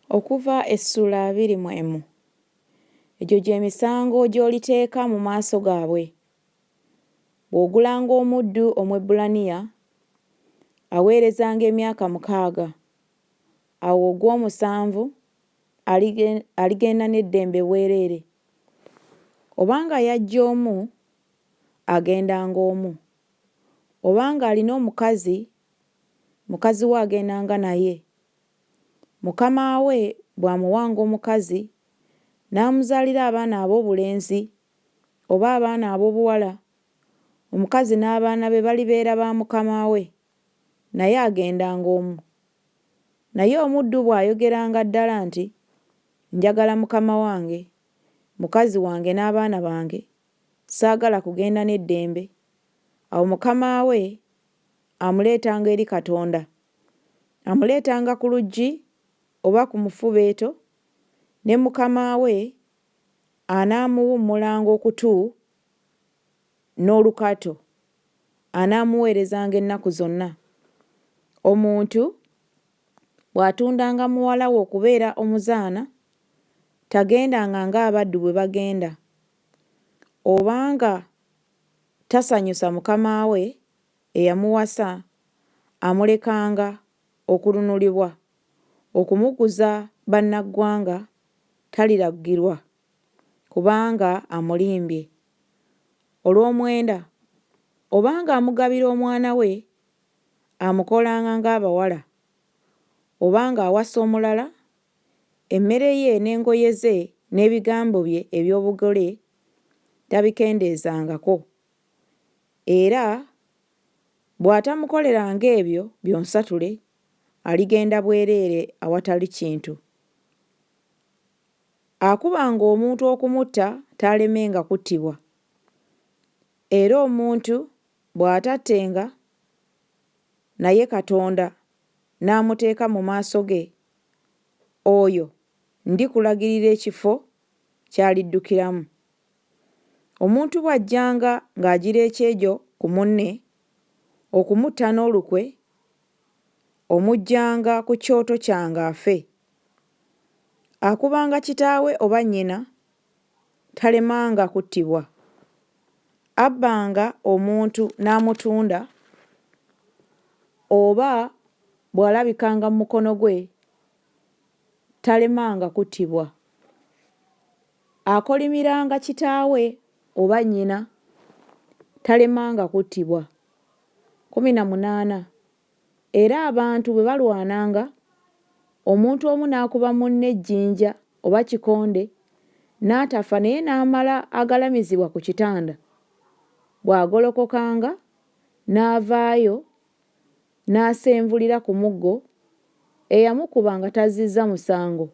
Okuva essula 21. Egyo gy'emisango gy'oliteeka mu maaso gaabwe. Bw'ogulanga omuddu Omwebbulaniya, aweerezanga emyaka 6. Awo ogw'omusanvu aligenda n'eddembe bwereere. Obanga yajja omu, agendanga omu. Obanga alina omukazi, mukazi we agendanga naye. Mukama we bw'amuwanga omukazi n'amuzaalira abaana ab'obulenzi oba abaana ab'obuwala, omukazi n'abaana be balibeera ba mukama we, naye agendanga omu. Naye omuddu bw'ayogeranga ddala nti, njagala mukama wange, mukazi wange n'abaana bange, saagala kugenda n'eddembe, awo mukama we amuleetanga eri Katonda. Amuleetanga ku luggi oba ku mufubeeto, ne mukama we anaamuwummulanga okutu n'olukato, anaamuweerezanga ennaku zonna. Omuntu bw'atundanga muwala we okubeera omuzaana, tagendanga ng'abaddu bwe bagenda. Obanga tasanyusa mukama we eyamuwasa, amulekanga okulunulibwa. Okumuguza bannaggwanga taliragirwa kubanga amulimbye. Olw'omwenda, obanga amugabira omwana we, amukolanga ng'abawala. Obanga awasa omulala, emmere ye n'engoye ze n'ebigambo bye eby'obugole tabikendeezangako. Era bw'atamukoleranga ebyo byonsatule, aligenda bwereere awatali kintu. Akubanga omuntu okumutta taalemenga kuttibwa. Era omuntu bw'atattenga, naye Katonda n'amuteeka mu maaso ge, oyo ndikulagirira ekifo ky'aliddukiramu. Omuntu bw'ajjanga ng'agira ekyejo ku munne, okumutta n'olukwe, omuggyanga ku kyoto kyange afe. Akubanga kitaawe oba nnyina, talemanga kuttibwa. Abbanga omuntu n'amutunda, oba bw'alabikanga mu mukono gwe, talemanga kuttibwa. Akolimiranga kitaawe oba nnyina, talemanga kuttibwa. 18. Era abantu bwe balwananga, omuntu omu n'akuba munne ejjinja oba kikonde, n'atafa naye n'amala agalamizibwa ku kitanda, bw'agolokokanga n'avaayo n'asenvulira ku muggo, eyamukuba nga tazzizza musango,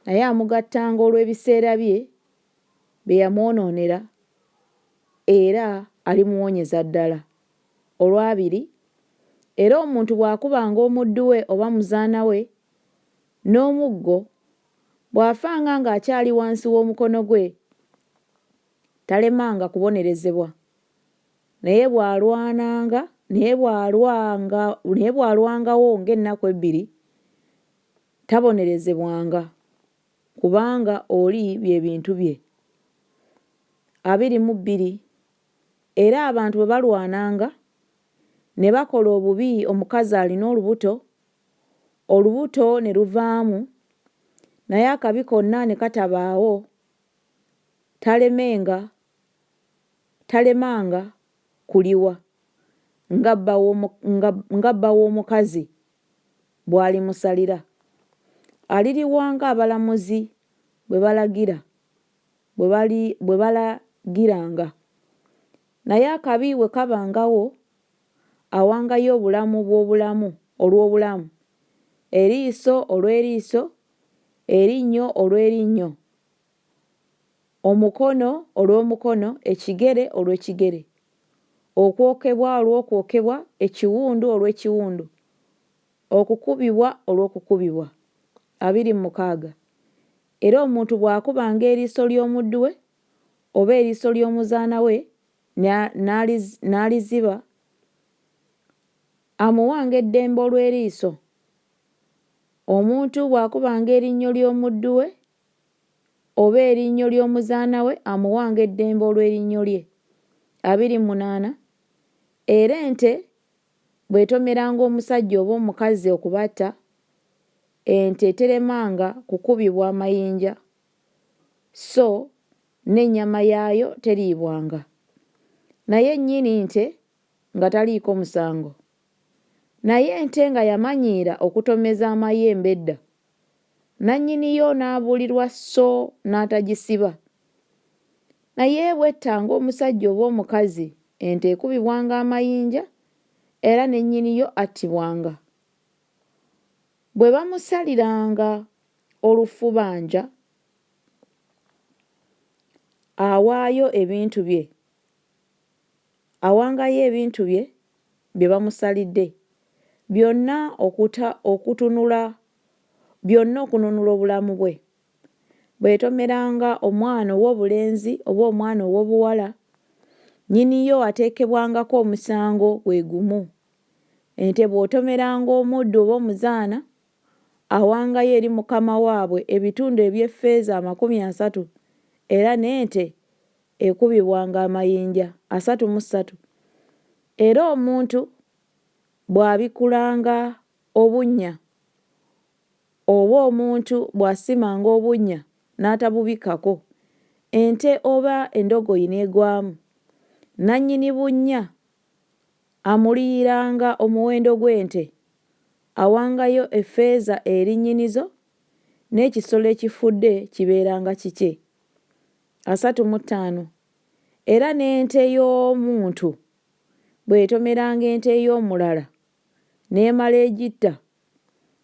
naye amugattanga olw'ebiseera bye bye yamwonoonera, era alimuwonyeza ddala. Olwabiri, era omuntu bw'akubanga omuddu we oba muzaana we n'omuggo, bw'afanga ng'akyali wansi w'omukono gwe, talemanga kubonerezebwa. Naye bw'alwangawo ng'ennaku 2, tabonerezebwanga, kubanga oli bye bintu bye. 22. Era abantu bwe balwananga ne bakola obubi, omukazi alina olubuto, olubuto ne luvaamu, naye akabi konna ne katabaawo, talemanga kuliwa nga bba w'omukazi bw'alimusalira. Aliriwa ng'abalamuzi bwe balagiranga. Naye akabi bwe kabangawo, awangayo obulamu olw'obulamu, eriiso olw'eriiso, erinnyo olw'erinnyo, omukono olw'omukono, ekigere olw'ekigere, okwokebwa olw'okwokebwa, ekiwundu olw'ekiwundu, okukubibwa olw'okukubibwa. 26. Era omuntu bw'akubanga eriiso ly'omuddu we oba eriiso ly'omuzaana we n'aliziba, amuwanga eddembe olw'eriiso, Omuntu bw'akubanga erinnyo ly'omuddu we oba erinnyo ly'omuzaana we amuwanga eddembe olw'erinnyo lye. 28. Era ente bw'etomeranga omusajja oba omukazi okubatta, ente teremanga kukubibwa amayinja, so n'ennyama yaayo teriibwanga. Naye nnyini nte nga taliiko musango. Naye ente nga yamanyiira okutomeza amayembe edda, nannyiniyo n'abuulirwa so n'atagisiba. Naye bw'ettanga omusajja oba omukazi, ente ekubibwanga amayinja era nennyiniyo attibwanga. Bwe bamusaliranga olufubanja, awaayo ebintu bye, awangayo ebintu bye bye bamusalidde, byonna okununula obulamu bwe. Bw'etomeranga omwana ow'obulenzi oba omwana ow'obuwala, nnyiniyo ateekebwangako omusango gwe gumu. Ente bw'otomeranga omuddu oba omuzaana, awangayo eri mukama waabwe ebitundu eby'effeeza 30, era n'ente ekubibwanga amayinja 33. Era omuntu bw'abikulanga obunnya oba omuntu bw'asimanga obunnya n'atabubikkako, ente oba endogoyi n'egwamu, nannyini bunnya amuliyiranga omuwendo gw'ente, awangayo effeeza eri nnyinizo, n'ekisolo ekifudde kibeeranga kikye. 35. Era n'ente y'omuntu bw'etomeranga ente y'omulala n'emala egitta,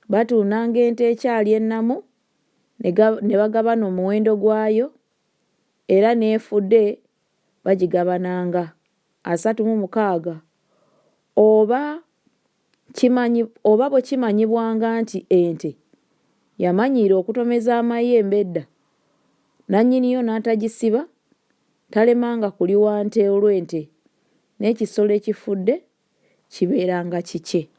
batuunanga ente ekyali ennamu ne bagabana omuwendo gwayo, era n'efudde bagigabananga 36. Oba bwe kimanyibwanga nti ente yamanyiira okutomeza amayembe edda, nannyiniyo n'atagisiba, talemanga kuliwa nte olw'ente, n'ekisolo ekifudde kibeeranga kikye.